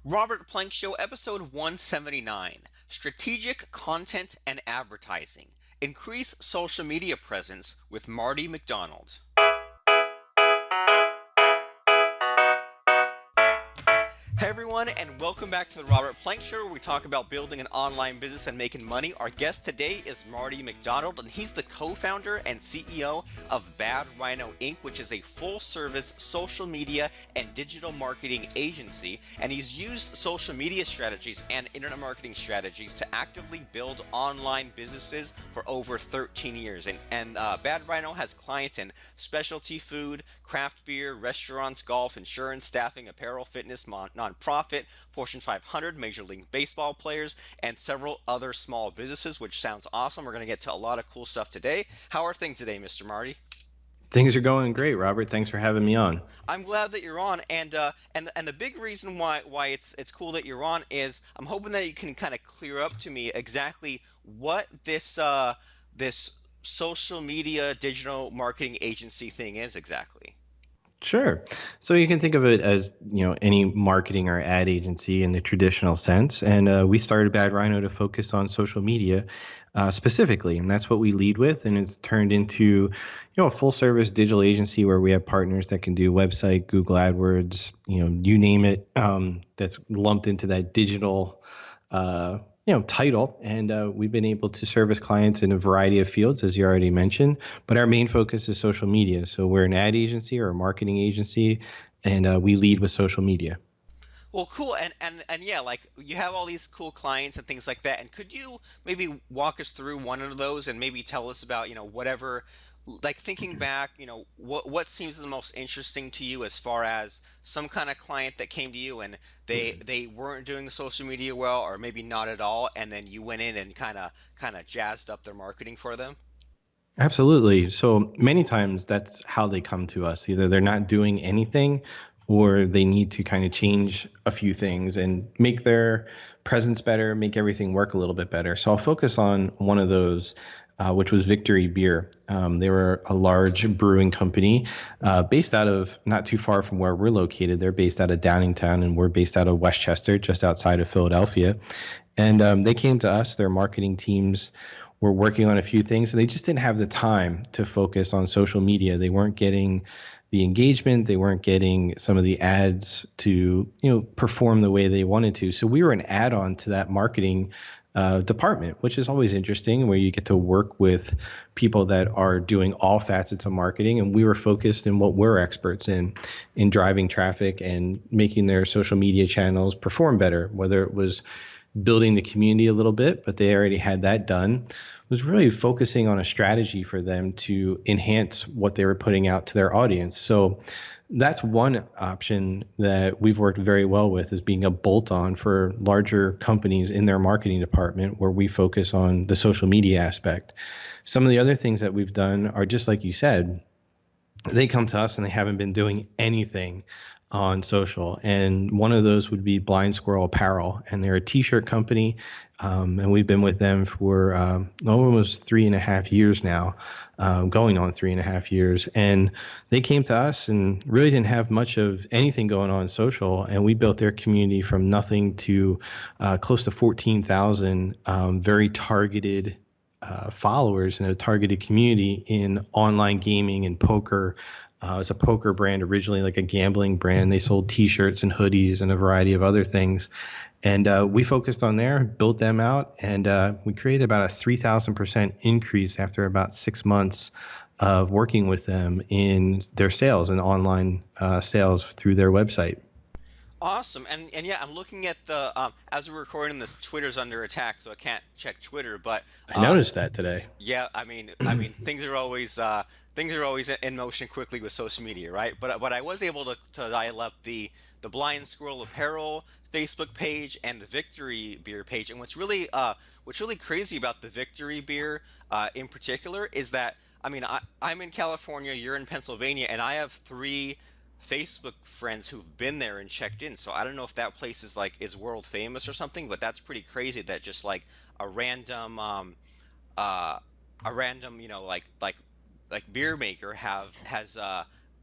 Robert Plank Show, episode 179, Strategic Content and Advertising. Increase social media presence with Marty McDonald. Hey everyone, and welcome back to the Robert Plank Show, where we talk about building an online business and making money. Our guest today is Marty McDonald, and he's the co-founder and CEO of Bad Rhino Inc., which is a full-service social media and digital marketing agency. And he's used social media strategies and internet marketing strategies to actively build online businesses for over 13 years. And Bad Rhino has clients in specialty food, craft beer, restaurants, golf, insurance, staffing, apparel, fitness, nonprofit, Fortune 500, Major League Baseball players, and several other small businesses, which sounds awesome. We're going to get to a lot of cool stuff today. How are things today, Mr. Marty? Things are going great, Robert. Thanks for having me on. I'm glad that you're on, and the big reason why it's cool that you're on is I'm hoping that you can kind of clear up to me exactly what this social media digital marketing agency thing is exactly. Sure. So you can think of it as, any marketing or ad agency in the traditional sense. And we started Bad Rhino to focus on social media specifically. And that's what we lead with. And it's turned into, a full service digital agency where we have partners that can do website, Google AdWords, you name it, that's lumped into that digital title. And we've been able to service clients in a variety of fields, as you already mentioned. But our main focus is social media. So we're an ad agency or a marketing agency, and we lead with social media. Well, cool, and yeah, like you have all these cool clients and things like that. And could you maybe walk us through one of those and maybe tell us about, whatever, like thinking back, what seems the most interesting to you as far as some kind of client that came to you and they weren't doing social media well, or maybe not at all, and then you went in and kind of jazzed up their marketing for them? Absolutely. So many times that's how they come to us. Either they're not doing anything or they need to kind of change a few things and make their presence better, make everything work a little bit better. So I'll focus on one of those, which was Victory Beer. They were a large brewing company based out of not too far from where we're located. They're based out of Downingtown, and we're based out of Westchester, just outside of Philadelphia. And they came to us, their marketing teams were working on a few things, and they just didn't have the time to focus on social media. They weren't getting the engagement, they weren't getting some of the ads to perform the way they wanted to. So we were an add-on to that marketing department, which is always interesting, where you get to work with people that are doing all facets of marketing. And we were focused in what we're experts in driving traffic and making their social media channels perform better, whether it was building the community a little bit, but they already had that done. Was really focusing on a strategy for them to enhance what they were putting out to their audience. So that's one option that we've worked very well with, is being a bolt-on for larger companies in their marketing department, where we focus on the social media aspect. Some of the other things that we've done are just like you said, they come to us and they haven't been doing anything on social. And one of those would be Blind Squirrel Apparel. And they're a t-shirt company. And we've been with them for almost 3.5 years now, going on 3.5 years. And they came to us and really didn't have much of anything going on social. And we built their community from nothing to close to 14,000 very targeted followers in a targeted community in online gaming and poker. It's a poker brand originally, like a gambling brand. They sold T-shirts and hoodies and a variety of other things. And we focused on there, built them out, and we created about a 3,000% increase after about 6 months of working with them in their sales and online sales through their website. Awesome, and yeah, I'm looking at the as we're recording this, Twitter's under attack, so I can't check Twitter, but I noticed that today. yeah, I mean, things are always in motion quickly with social media, right? But I was able to dial up the Blind Squirrel Apparel Facebook page and the Victory Beer page. And what's really crazy about the Victory Beer in particular is that, I mean, I'm in California, you're in Pennsylvania, and I have three Facebook friends who've been there and checked in. So I don't know if that place is world famous or something, but that's pretty crazy that just like a random uh a random, like beer maker have has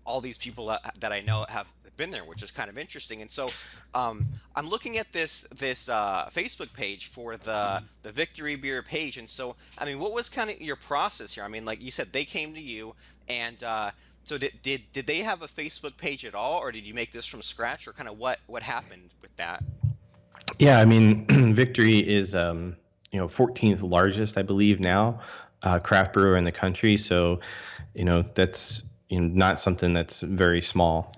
all these people that I know have been there, which is kind of interesting. And so I'm looking at this Facebook page for the Victory Beer page. And so I mean, what was kind of your process here? I mean, like you said, they came to you, and so did they have a Facebook page at all, or did you make this from scratch, or kind of what happened with that? Yeah, I mean, Victory is 14th largest, I believe now, craft brewer in the country. So, that's not something that's very small.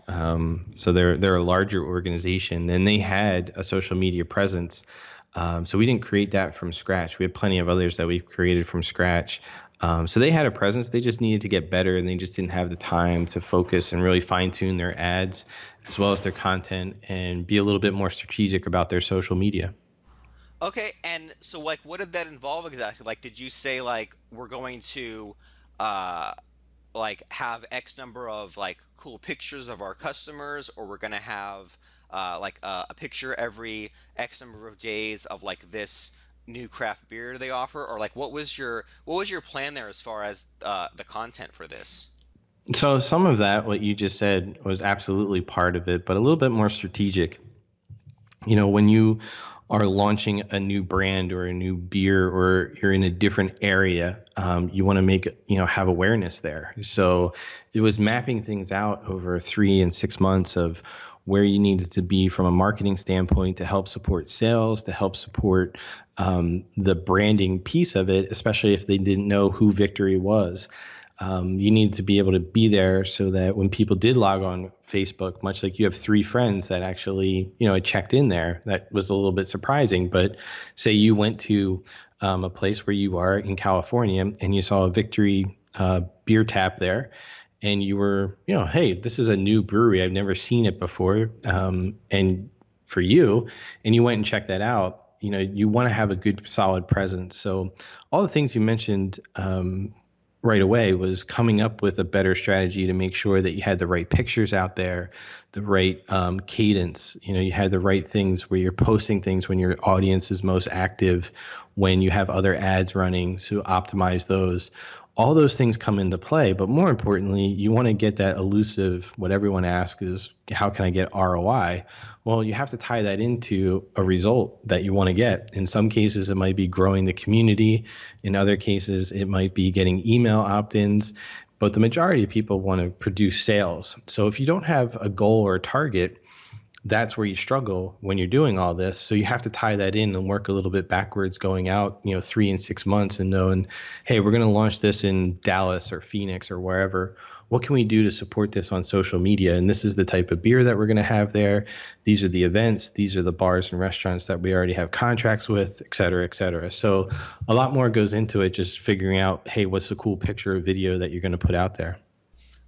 So they're a larger organization, and they had a social media presence. So we didn't create that from scratch. We had plenty of others that we've created from scratch. So they had a presence. They just needed to get better, and they just didn't have the time to focus and really fine tune their ads as well as their content and be a little bit more strategic about their social media. Okay, and so like, what did that involve exactly? Like, did you say like we're going to uh like have X number of like cool pictures of our customers, or we're gonna have like a picture every X number of days of like this new craft beer they offer, or like what was your plan there as far as the content for this? So some of that, what you just said, was absolutely part of it, but a little bit more strategic. When you are launching a new brand or a new beer, or you're in a different area, you want to have awareness there. So it was mapping things out over 3 and 6 months of where you needed to be from a marketing standpoint to help support sales, to help support the branding piece of it, especially if they didn't know who Victory was. You need to be able to be there so that when people did log on Facebook, much like you have three friends that actually, had checked in there, that was a little bit surprising. But say you went to a place where you are in California and you saw a Victory beer tap there, and you were, hey, this is a new brewery. I've never seen it before. And for you, and you went and checked that out, you want to have a good, solid presence. So all the things you mentioned right away was coming up with a better strategy to make sure that you had the right pictures out there, the right cadence. You had the right things where you're posting things when your audience is most active, when you have other ads running, so optimize those. All those things come into play, but more importantly, you want to get that elusive, what everyone asks is, how can I get ROI? Well, you have to tie that into a result that you want to get. In some cases, it might be growing the community. In other cases, it might be getting email opt-ins. But the majority of people want to produce sales. So if you don't have a goal or a target, that's where you struggle when you're doing all this. So you have to tie that in and work a little bit backwards, going out, 3 and 6 months, and knowing, hey, we're going to launch this in Dallas or Phoenix or wherever. What can we do to support this on social media? And this is the type of beer that we're going to have there. These are the events. These are the bars and restaurants that we already have contracts with, et cetera, et cetera. So a lot more goes into it, just figuring out, hey, what's the cool picture or video that you're going to put out there?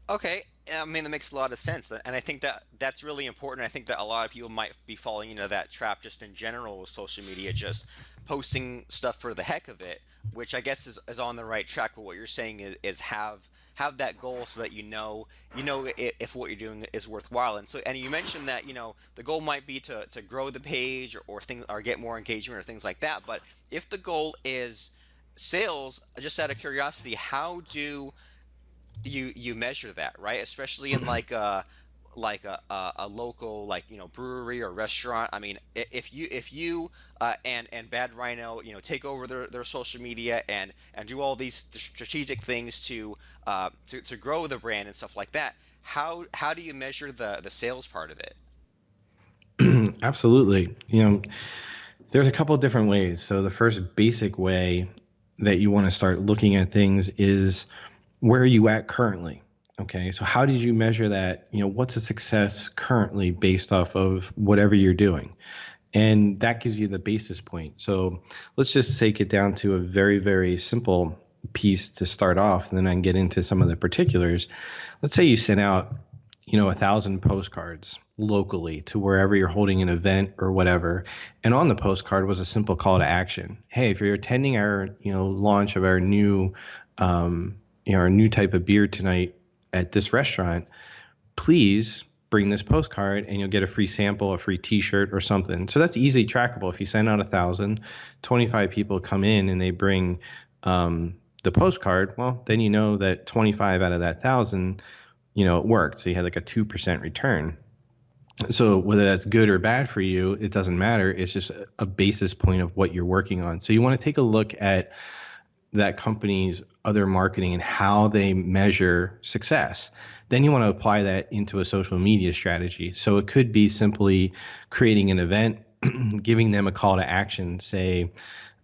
Okay, I mean that makes a lot of sense, and I think that that's really important. I think that a lot of people might be falling into that trap just in general with social media, just posting stuff for the heck of it, which I guess is on the right track. But what you're saying is have that goal so that if what you're doing is worthwhile. And you mentioned that the goal might be to grow the page, or things, or get more engagement or things like that. But if the goal is sales, just out of curiosity, how do you measure that, right? Especially in like a local, like brewery or restaurant. I mean, if you and Bad Rhino take over their social media and do all these strategic things to grow the brand and stuff like that, how do you measure the sales part of it? Absolutely. There's a couple of different ways. So the first basic way that you want to start looking at things is, where are you at currently? Okay, so how did you measure that? What's a success currently based off of whatever you're doing? And that gives you the basis point. So let's just take it down to a very, very simple piece to start off, and then I can get into some of the particulars. Let's say you sent out, 1,000 postcards locally to wherever you're holding an event or whatever. And on the postcard was a simple call to action. Hey, if you're attending our, launch of um, our new type of beer tonight at this restaurant, please bring this postcard and you'll get a free sample, a free t-shirt or something. So that's easily trackable. If you send out 1,000, 25 people come in and they bring the postcard, well, then you know that 25 out of that 1,000 it worked. So you had like a 2% return. So whether that's good or bad for you, it doesn't matter. It's just a basis point of what you're working on. So you want to take a look at that company's other marketing and how they measure success. Then you want to apply that into a social media strategy. So it could be simply creating an event, giving them a call to action, say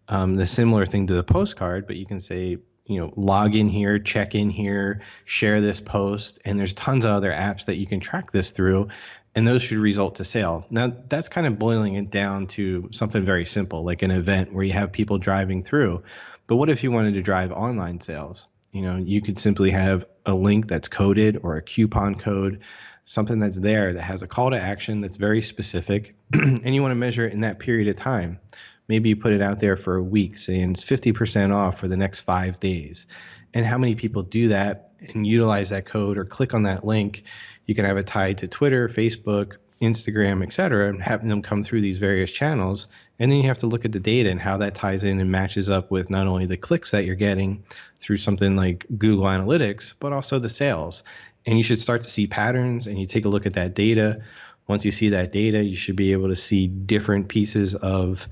the similar thing to the postcard, but you can say, log in here, check in here, share this post, and there's tons of other apps that you can track this through, and those should result to sale. Now, that's kind of boiling it down to something very simple, like an event where you have people driving through. But what if you wanted to drive online sales? You could simply have a link that's coded or a coupon code, something that's there that has a call to action that's very specific, and you want to measure it in that period of time. Maybe you put it out there for a week saying it's 50% off for the next 5 days. And how many people do that and utilize that code or click on that link? You can have it tied to Twitter, Facebook, Instagram, et cetera, and having them come through these various channels. And then you have to look at the data and how that ties in and matches up with not only the clicks that you're getting through something like Google Analytics, but also the sales. And you should start to see patterns, and you take a look at that data. Once you see that data, you should be able to see different pieces of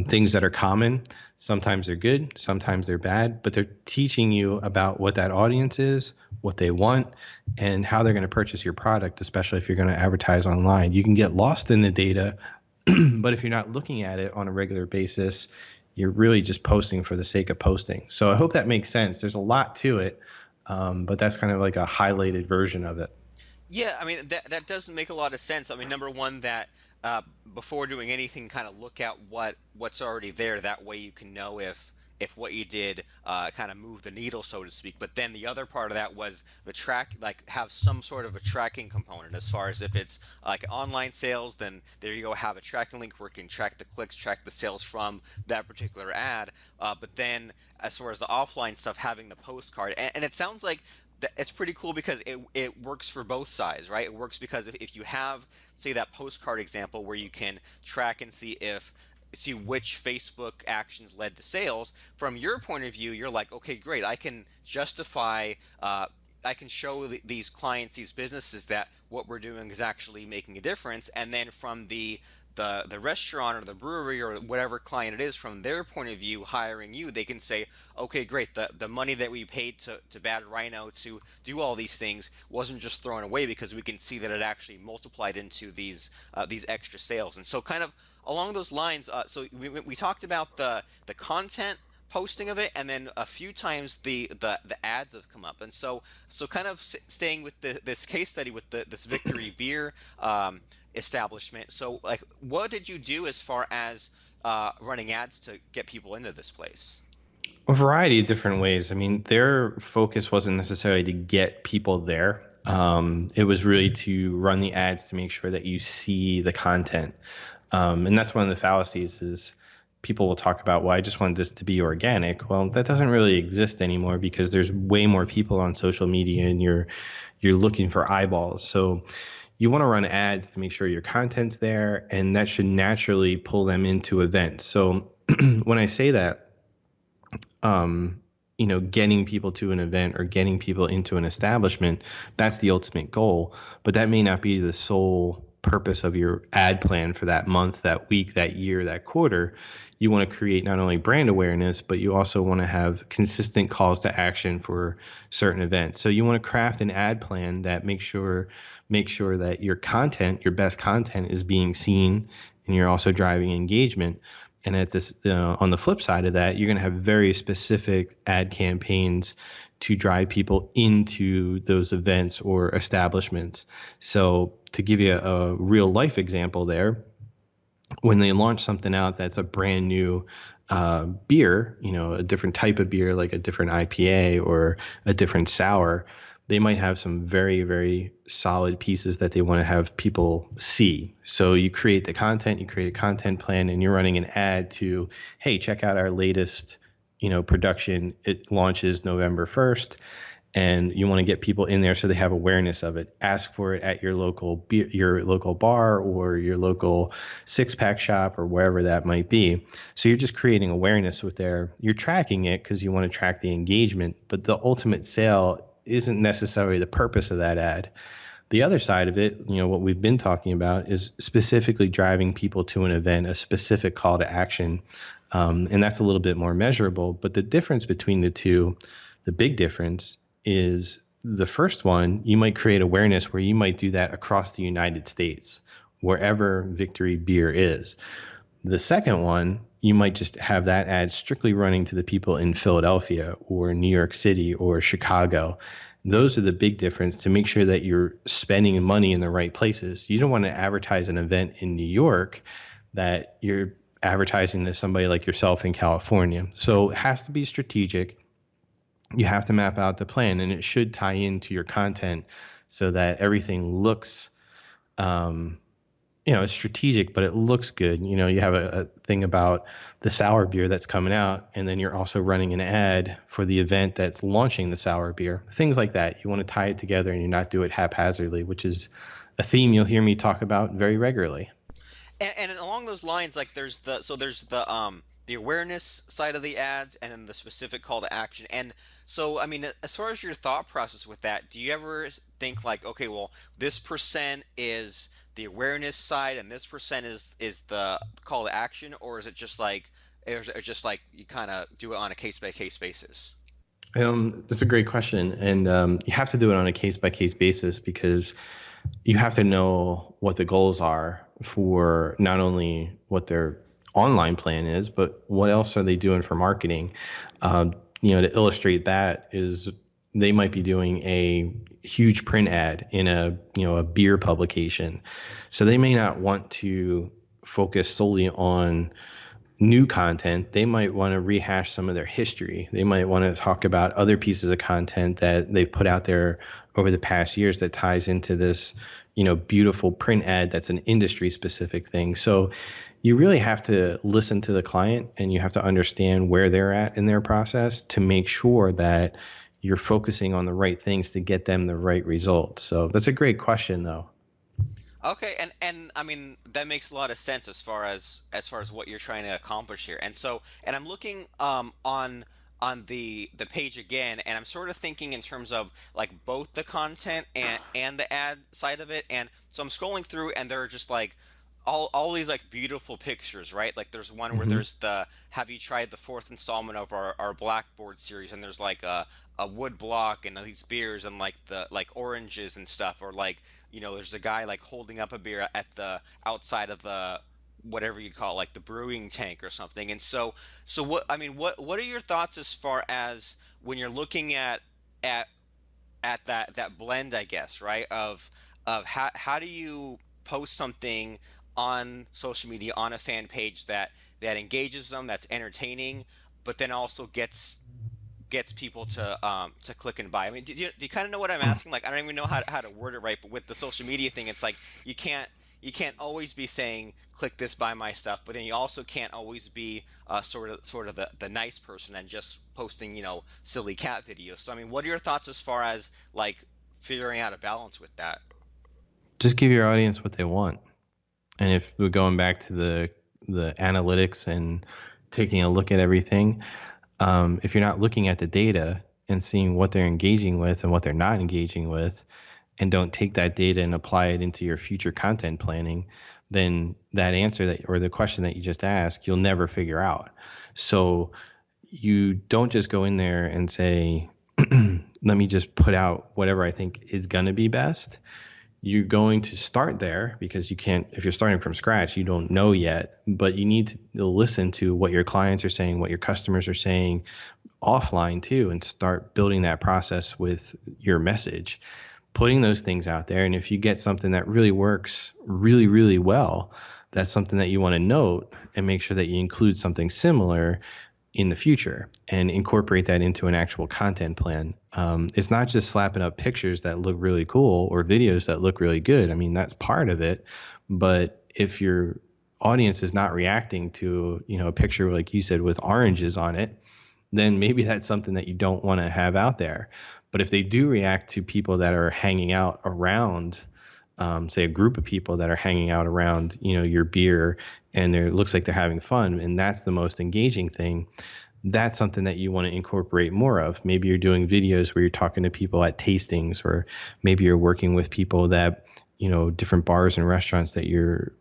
things that are common. Sometimes they're good, sometimes they're bad, but they're teaching you about what that audience is, what they want, and how they're going to purchase your product, especially if you're going to advertise online. You can get lost in the data, but if you're not looking at it on a regular basis, you're really just posting for the sake of posting. So I hope that makes sense. There's a lot to it, but that's kind of like a highlighted version of it. Yeah, I mean that does make a lot of sense. I mean, number one, that before doing anything, kind of look at what's already there. That way, you can know if what you did kind of moved the needle, so to speak. But then the other part of that was the track, like have some sort of a tracking component. As far as if it's like online sales, then there you go, have a tracking link where you can track the clicks, track the sales from that particular ad. But then as far as the offline stuff, having the postcard, and it sounds like it's pretty cool because it works for both sides, right? It works because if you have, say, that postcard example where you can track and see which Facebook actions led to sales, from your point of view, you're like, okay, great, I can justify, I can show these clients, these businesses, that what we're doing is actually making a difference. And then from the restaurant or the brewery or whatever client it is, from their point of view, hiring you, they can say, okay, great, the money that we paid to Bad Rhino to do all these things wasn't just thrown away, because we can see that it actually multiplied into these extra sales. And so kind of along those lines, so we talked about the content posting of it, and then a few times the ads have come up. And so kind of staying with this case study with this Victory Beer establishment. So like, what did you do as far as running ads to get people into this place? A variety of different ways. I mean, their focus wasn't necessarily to get people there. It was really to run the ads to make sure that you see the content. And that's one of the fallacies is people will talk about, well, I just want this to be organic. Well, that doesn't really exist anymore because there's way more people on social media and you're looking for eyeballs. So you want to run ads to make sure your content's there, and that should naturally pull them into events. So when I say that, getting people to an event or getting people into an establishment, that's the ultimate goal. But that may not be the sole purpose of your ad plan for that month, that week, that year, that quarter. You want to create not only brand awareness, but you also want to have consistent calls to action for certain events. So you want to craft an ad plan that makes sure that your content, your best content, is being seen, and you're also driving engagement. And at this, on the flip side of that, you're going to have very specific ad campaigns to drive people into those events or establishments. So to give you a real life example there, when they launch something out that's a brand new beer, a different type of beer, like a different IPA or a different sour, they might have some very, very solid pieces that they want to have people see. So you create the content, you create a content plan, and you're running an ad to, hey, check out our latest, production. It launches November 1st, and you want to get people in there so they have awareness of it. Ask for it at your local bar or your local six-pack shop or wherever that might be. So you're just creating awareness with there. You're tracking it because you want to track the engagement, but the ultimate sale isn't necessarily the purpose of that ad. The other side of it, what we've been talking about is specifically driving people to an event, a specific call to action. And that's a little bit more measurable. But the difference between the two, the big difference is the first one, you might create awareness where you might do that across the United States, wherever Victory Beer is. The second one, you might just have that ad strictly running to the people in Philadelphia or New York City or Chicago. Those are the big difference to make sure that you're spending money in the right places. You don't want to advertise an event in New York that you're advertising to somebody like yourself in California. So it has to be strategic. You have to map out the plan, and it should tie into your content so that everything looks it's strategic, but it looks good. You have a thing about the sour beer that's coming out, and then you're also running an ad for the event that's launching the sour beer. Things like that. You want to tie it together and you not do it haphazardly, which is a theme you'll hear me talk about very regularly. And along those lines, like there's the awareness side of the ads, and then the specific call to action. And so, I mean, as far as your thought process with that, do you ever think like, okay, well, this percent is the awareness side, and this percent is the call to action, or is it just like, you kind of do it on a case by case basis? That's a great question. And you have to do it on a case by case basis because you have to know what the goals are for not only what their online plan is, but what else are they doing for marketing? To illustrate that is they might be doing a huge print ad in a beer publication. So they may not want to focus solely on new content. They might want to rehash some of their history. They might want to talk about other pieces of content that they've put out there over the past years that ties into this, beautiful print ad that's an industry specific thing. So you really have to listen to the client, and you have to understand where they're at in their process to make sure that you're focusing on the right things to get them the right results. So that's a great question though. Okay, and I mean that makes a lot of sense as far as what you're trying to accomplish here. And so, and I'm looking on the page again, and I'm sort of thinking in terms of like both the content and the ad side of it. And so I'm scrolling through, and there are just like all these like beautiful pictures, right? Like there's one where Hmm. there's the have you tried the fourth installment of our Blackboard series, and there's like a wood block and these beers and like the like oranges and stuff, or like there's a guy like holding up a beer at the outside of the whatever you'd call it, like the brewing tank or something. And so what I mean, what are your thoughts as far as when you're looking at at that blend, I guess, right? Of how do you post something on social media on a fan page that engages them, that's entertaining, but then also gets people to click and buy. I mean, do you kind of know what I'm asking? Like, I don't even know how to word it right, but with the social media thing, it's like you can't always be saying click this, buy my stuff, but then you also can't always be sort of the nice person and just posting silly cat videos. So I mean, what are your thoughts as far as like figuring out a balance with that? Just give your audience what they want. And if we're going back to the analytics and taking a look at everything, if you're not looking at the data and seeing what they're engaging with and what they're not engaging with, and don't take that data and apply it into your future content planning, then that answer that or the question that you just asked, you'll never figure out. So you don't just go in there and say, let me just put out whatever I think is going to be best. You're going to start there because you can't, if you're starting from scratch, you don't know yet, but you need to listen to what your clients are saying, what your customers are saying offline too, and start building that process with your message, putting those things out there. And if you get something that really works really, really well, that's something that you want to note and make sure that you include something similar in the future and incorporate that into an actual content plan. It's not just slapping up pictures that look really cool or videos that look really good. I mean, that's part of it. But if your audience is not reacting to, a picture, like you said, with oranges on it, then maybe that's something that you don't want to have out there. But if they do react to people that are hanging out around, say a group of people that are hanging out around, your beer, and it looks like they're having fun, and that's the most engaging thing, that's something that you want to incorporate more of. Maybe you're doing videos where you're talking to people at tastings, or maybe you're working with people that, different bars and restaurants that you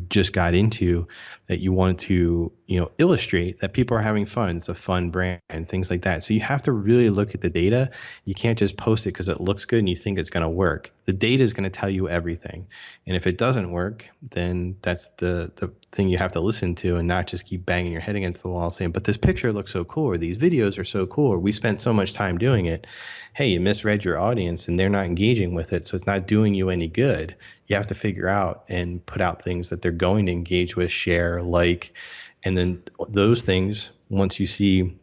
just got into, that you want to, illustrate that people are having fun. It's a fun brand and things like that. So you have to really look at the data. You can't just post it because it looks good and you think it's going to work. The data is going to tell you everything. And if it doesn't work, then that's the thing you have to listen to, and not just keep banging your head against the wall saying, but this picture looks so cool, or these videos are so cool, or we spent so much time doing it. Hey, you misread your audience and they're not engaging with it, so it's not doing you any good. You have to figure out and put out things that they're going to engage with, share, like, and then those things, once you see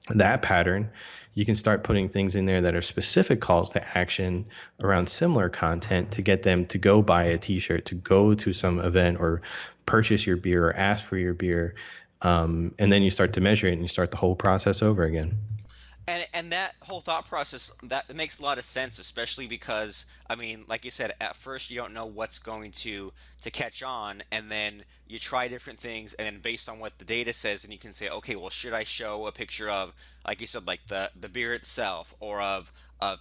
that pattern, you can start putting things in there that are specific calls to action around similar content to get them to go buy a t-shirt, to go to some event, or purchase your beer, or ask for your beer. And then you start to measure it and you start the whole process over again. And that whole thought process, that makes a lot of sense, especially because, I mean, like you said, at first you don't know what's going to catch on, and then you try different things, and then based on what the data says, and you can say, okay, well, should I show a picture of, like you said, like the beer itself, or of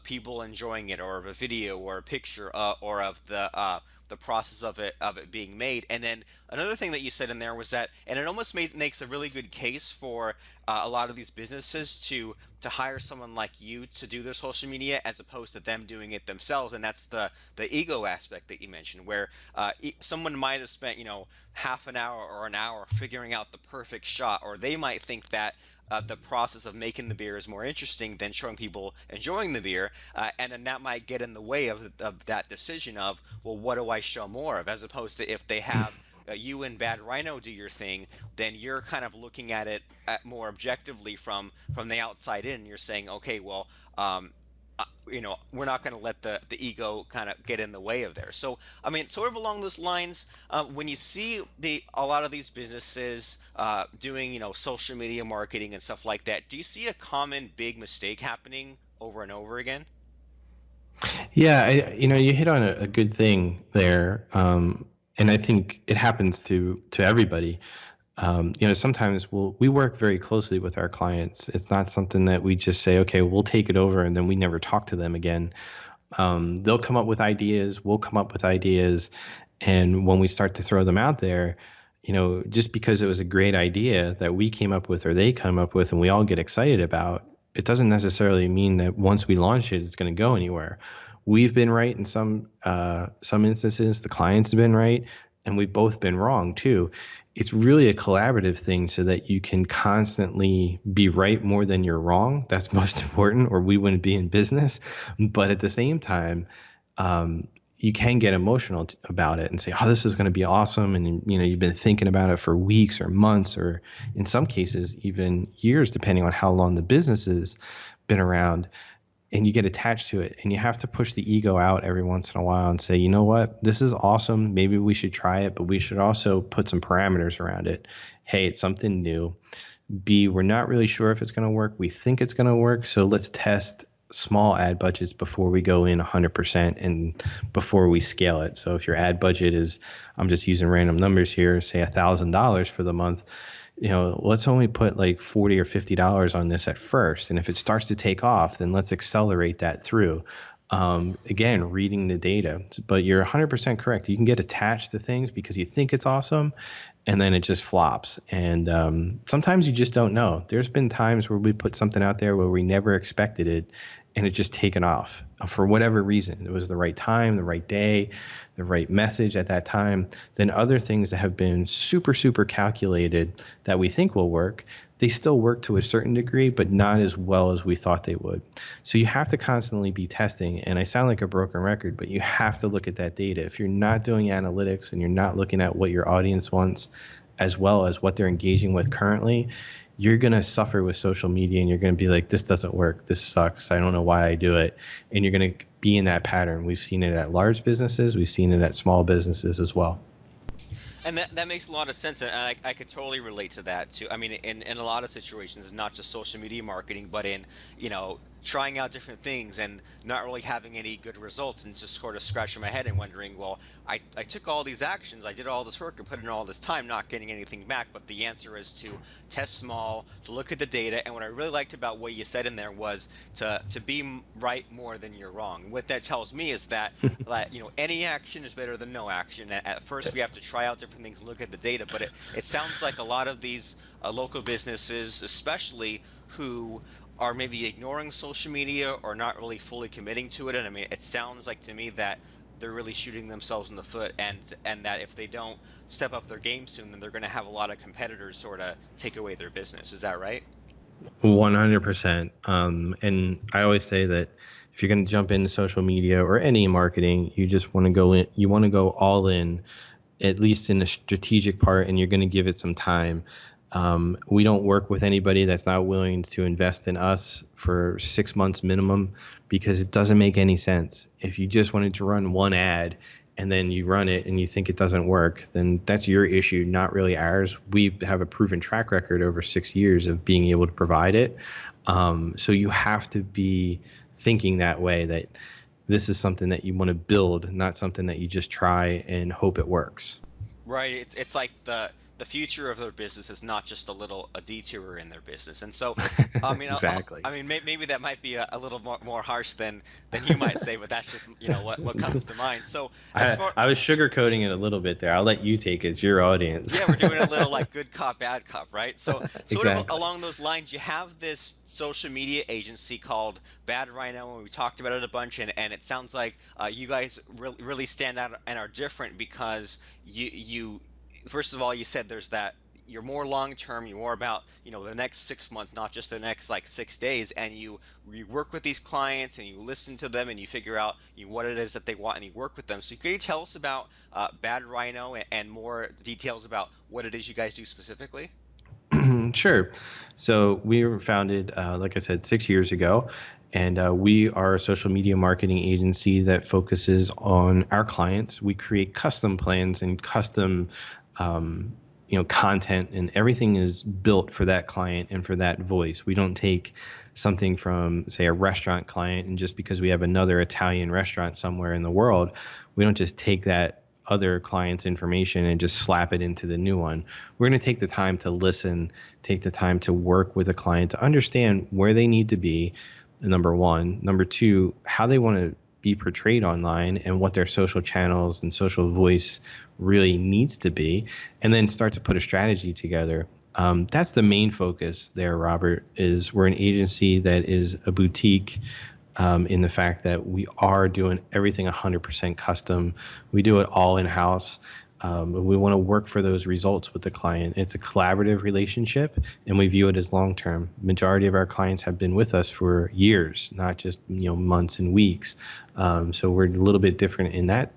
people enjoying it, or of a video, or a picture, or of the process of it being made. And then another thing that you said in there was that, and it almost makes a really good case for a lot of these businesses to hire someone like you to do their social media, as opposed to them doing it themselves. And that's the ego aspect that you mentioned, where someone might have spent, half an hour or an hour figuring out the perfect shot, or they might think that the process of making the beer is more interesting than showing people enjoying the beer, and then that might get in the way of that decision of, well, what do I show more of, as opposed to if they have you and Bad Rhino do your thing, then you're kind of looking at it more objectively from the outside in. You're saying, okay, well, we're not going to let the ego kind of get in the way of there. So, I mean, sort of along those lines, when you see a lot of these businesses doing, social media marketing and stuff like that, do you see a common big mistake happening over and over again? Yeah, you hit on a good thing there, and I think it happens to everybody. Sometimes we work very closely with our clients. It's not something that we just say, okay, we'll take it over, and then we never talk to them again. They'll come up with ideas, we'll come up with ideas, and when we start to throw them out there, just because it was a great idea that we came up with or they come up with and we all get excited about, it doesn't necessarily mean that once we launch it, it's going to go anywhere. We've been right in some instances, the clients have been right, and we've both been wrong too. It's really a collaborative thing so that you can constantly be right more than you're wrong. That's most important, or we wouldn't be in business. But at the same time, you can get emotional about it and say, oh, this is going to be awesome. And, you've been thinking about it for weeks or months, or in some cases, even years, depending on how long the business has been around. And you get attached to it, and you have to push the ego out every once in a while and say, you know what, this is awesome. Maybe we should try it, but we should also put some parameters around it. Hey, it's something new. B, we're not really sure if it's going to work. We think it's going to work. So let's test small ad budgets before we go in 100% and before we scale it. So if your ad budget is, I'm just using random numbers here, say $1,000 for the month, let's only put like $40 or $50 on this at first. And if it starts to take off, then let's accelerate that through. Again, reading the data. But you're 100% correct. You can get attached to things because you think it's awesome, and then it just flops. And sometimes you just don't know. There's been times where we put something out there where we never expected it, and it just taken off for whatever reason. It was the right time, the right day, the right message at that time. Then other things that have been super, super calculated that we think will work, they still work to a certain degree, but not as well as we thought they would. So you have to constantly be testing. And I sound like a broken record, but you have to look at that data. If you're not doing analytics and you're not looking at what your audience wants, as well as what they're engaging with currently, you're going to suffer with social media, and you're going to be like, this doesn't work. This sucks. I don't know why I do it. And you're going to be in that pattern. We've seen it at large businesses. We've seen it at small businesses as well. And that makes a lot of sense, and I could totally relate to that too. I mean, in a lot of situations, not just social media marketing, but in, trying out different things and not really having any good results, and just sort of scratching my head and wondering, well, I took all these actions, I did all this work and put in all this time, not getting anything back. But the answer is to test small, to look at the data. And what I really liked about what you said in there was to be right more than you're wrong. And what that tells me is that, any action is better than no action. At first, we have to try out different things, look at the data. But it sounds like a lot of these local businesses, especially who are maybe ignoring social media or not really fully committing to it. And I mean, it sounds like to me that they're really shooting themselves in the foot, and that if they don't step up their game soon, then they're going to have a lot of competitors sort of take away their business. Is that right? 100%. And I always say that if you're going to jump into social media or any marketing, you just want to go in, you want to go all in, at least in the strategic part, and you're going to give it some time. We don't work with anybody that's not willing to invest in us for 6 months minimum, because it doesn't make any sense. If you just wanted to run one ad and then you run it and you think it doesn't work, then that's your issue, not really ours. We have a proven track record over 6 years of being able to provide it. So you have to be thinking that way, that this is something that you want to build, not something that you just try and hope it works. Right. It's like the future of their business is not just a detour in their business. And so, I mean, Exactly. maybe that might be a little more harsh than you might say, but that's just what comes to mind. So as far I was sugarcoating it a little bit there. I'll let you take it. It's your audience. yeah, we're doing a little like good cop, bad cop, right? So sort of Exactly. along those lines, you have this social media agency called Bad Rhino, and we talked about it a bunch, and it sounds like you guys really stand out and are different because you first of all, you said there's that you're more long term, you're more about the next 6 months, not just the next like 6 days, and you work with these clients and you listen to them and you figure out what it is that they want and you work with them. So can you tell us about Bad Rhino, and more details about what it is you guys do specifically? Sure. So we were founded, like I said, 6 years ago, and we are a social media marketing agency that focuses on our clients. We create custom plans and custom, content, and everything is built for that client and for that voice. We don't take something from, say, a restaurant client, and just because we have another Italian restaurant somewhere in the world, we don't just take that other client's information and just slap it into the new one. We're going to take the time to listen, take the time to work with a client to understand where they need to be, number one. Number two, how they want to be portrayed online and what their social channels and social voice really needs to be, and then start to put a strategy together. That's the main focus there, Robert, is we're an agency that is a boutique, in the fact that we are doing everything 100% custom. We do it all in-house. We want to work for those results with the client. It's a collaborative relationship, and we view it as long-term. Majority of our clients have been with us for years, not just months and weeks. So we're a little bit different in that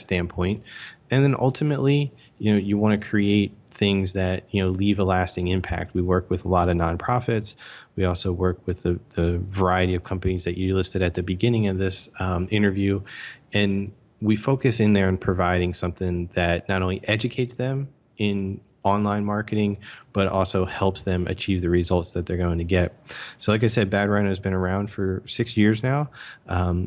standpoint. And then ultimately, you want to create things that leave a lasting impact. We work with a lot of nonprofits. We also work with the variety of companies that you listed at the beginning of this interview, and we focus in there on providing something that not only educates them in online marketing, but also helps them achieve the results that they're going to get. So like I said, Bad Rhino has been around for 6 years now.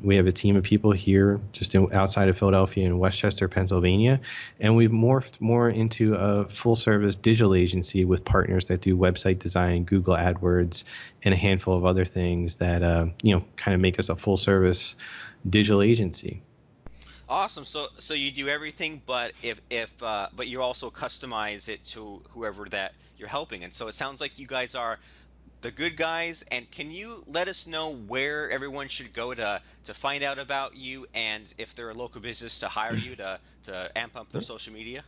We have a team of people here just outside of Philadelphia in Westchester, Pennsylvania, and we've morphed more into a full service digital agency with partners that do website design, Google AdWords, and a handful of other things that kind of make us a full service digital agency. Awesome. So you do everything, but but you also customize it to whoever that you're helping. And so it sounds like you guys are the good guys. And can you let us know where everyone should go to find out about you, and if they're a local business, to hire you to amp up their social media?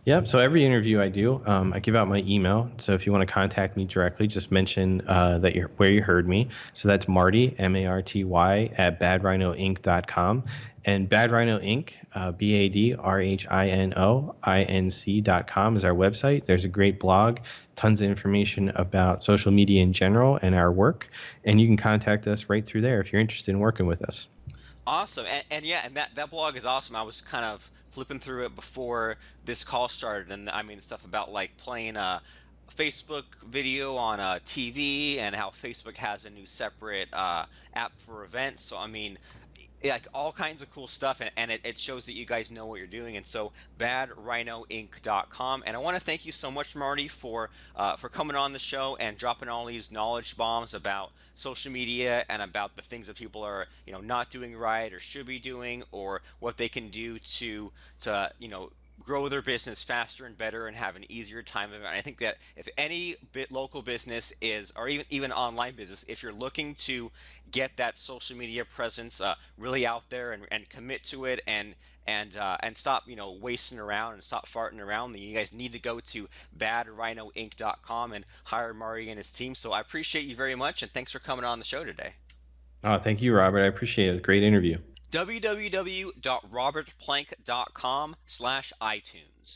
Yep. So every interview I do, I give out my email. So if you want to contact me directly, just mention that you're where you heard me. So that's Marty, Marty, at badrhinoinc.com. And Bad Rhino Inc., BADRHINOINC.com is our website. There's a great blog, tons of information about social media in general and our work. And you can contact us right through there if you're interested in working with us. Awesome. And yeah, and that blog is awesome. I was kind of flipping through it before this call started, and I mean stuff about like playing Facebook video on TV, and how Facebook has a new separate app for events. So I mean, like all kinds of cool stuff, and it shows that you guys know what you're doing. And so badrhinoinc.com. And I want to thank you so much, Marty, for coming on the show and dropping all these knowledge bombs about social media and about the things that people are not doing right or should be doing, or what they can do to grow their business faster and better and have an easier time of it. And I think that if any local business is, or even online business, if you're looking to get that social media presence really out there and commit to it, and stop wasting around and stop farting around, then you guys need to go to badrhinoinc.com and hire Marty and his team. So I appreciate you very much, and thanks for coming on the show today. Thank you, Robert. I appreciate it. Great interview. www.robertplank.com/iTunes